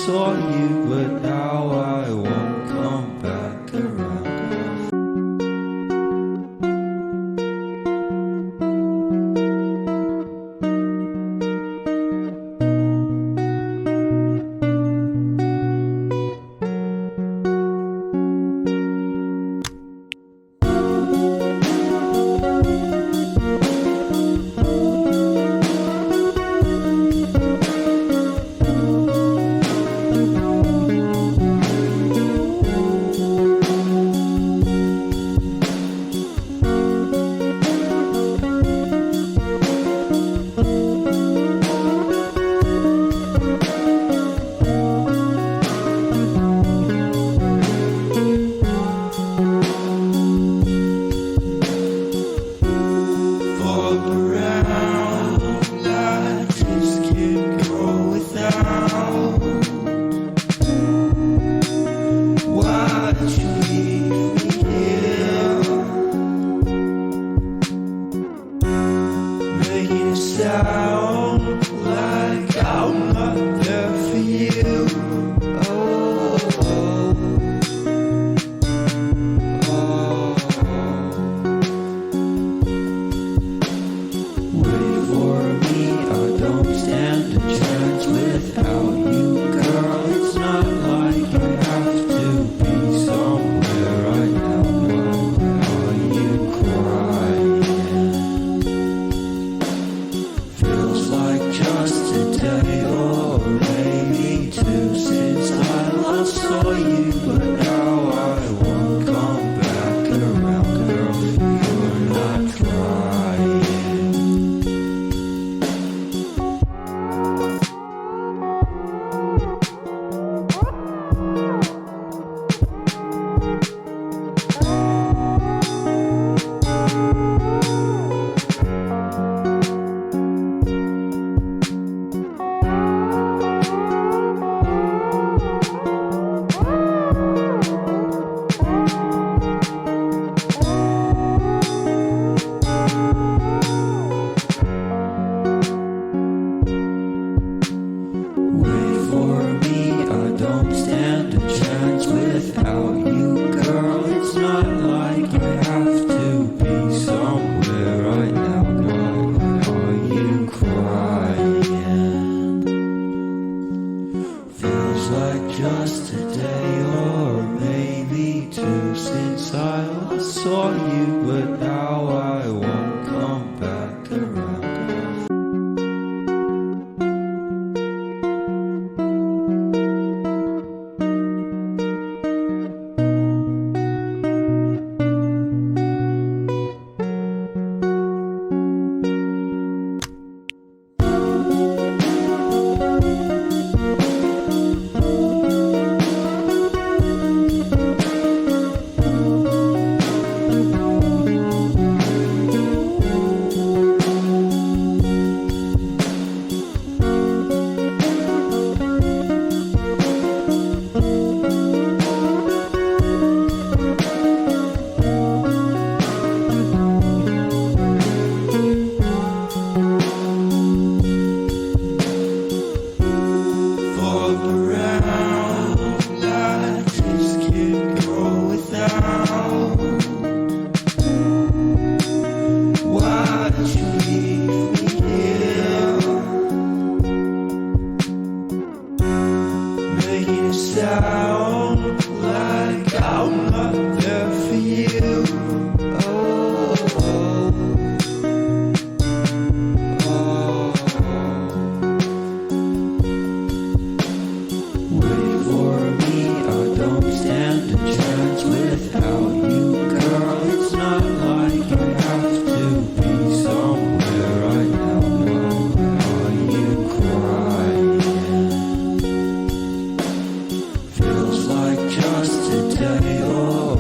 saw you, but now I won't come back around. Sound like I'm not there for you. Oh, wait for me, I don't stand a chance without you, girl. It's not like you have to be somewhere right now. Why are you crying? Just a day or maybe two since I last saw you, but now I won't come back around, girl. You're not crying. Without you, girl, it's not like I have to be somewhere right now. Why are you crying? Feels like just a day or maybe two since I last saw you, but now I won't come back around. Sound like I'm not there for you. Wait for me, I don't stand a chance without you, girl. It's not like I have to be somewhere right now. Why are you crying? Feels like just a day or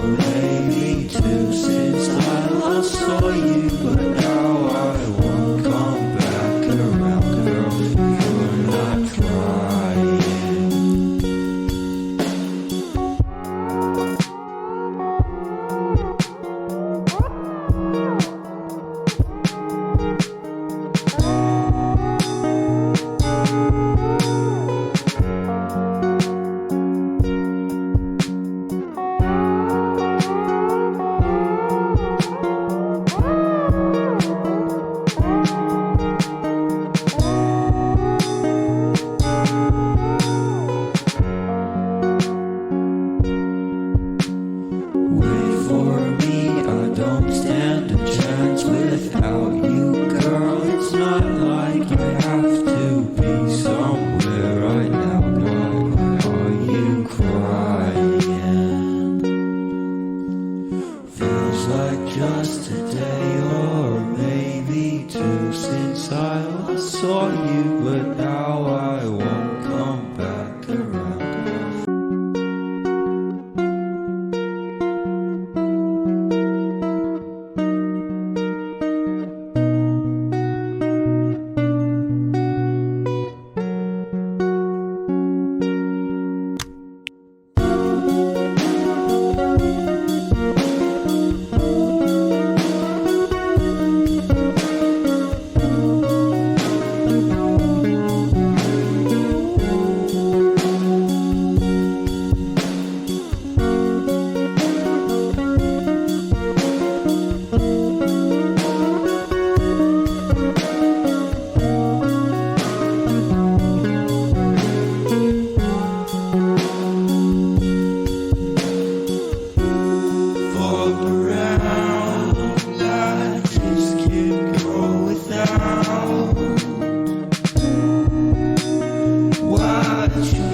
true.